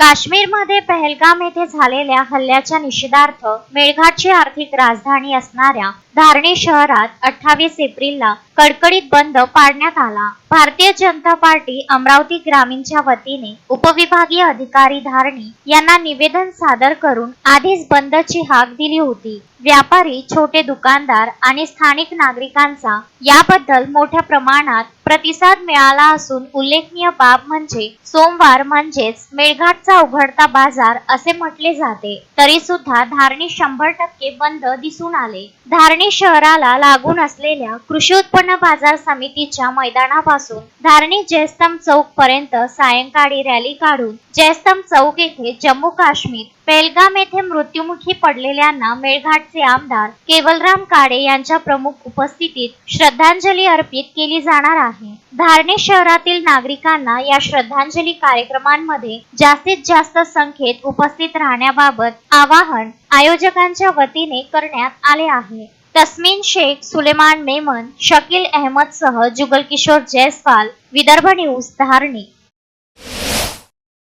काश्मीरमध्ये पहलगाम येथे झालेल्या हल्ल्याच्या निषेधार्थ मेळघाटची आर्थिक राजधानी असणाऱ्या धारणी शहरात 28 एप्रिलला कडकडीत बंद पाडण्यात आला। भारतीय जनता पार्टी अमरावती ग्रामीणच्या वतीने उपविभागीय अधिकारी धारणी यांना निवेदन सादर करून आधीच बंदची हाक दिली होती। व्यापारी, छोटे दुकानदार आणि स्थानिक नागरिकांचा याबद्दल मोठ्या प्रमाणात प्रतिसाद मिळाला असून उल्लेखनीय बाब म्हणजे सोमवार म्हणजेच मेळघाटचा उघडता बाजार असे म्हटले जाते, तरी सुद्धा धारणी 100% बंद दिसून आले। धारणी शहराला लागून असलेल्या कृषी उत्पन्न बाजार समितीच्या मैदानापासून धारणी जयस्तंभ चौक पर्यंत सायंकाळी रॅली काढून जयस्तंभ चौक येथे जम्मू काश्मीर पहलगाम येथे मृत्युमुखी पडलेल्यांना मेळघाटचे आमदार केवलराम काळे यांच्या प्रमुख उपस्थितीत श्रद्धांजली अर्पित केली जाणार आहे। धारणी शहरातील नागरिकांना या श्रद्धांजली कार्यक्रमांमध्ये जास्तीत जास्त संख्येत उपस्थित राहण्याबाबत आवाहन आयोजकांच्या वतीने करण्यात आले आहे। तस्मीन शेख, सुलेमान मेमन, शकील अहमद सह जुगल किशोर जयस्वाल, विदर्भ न्यूज, धारणी।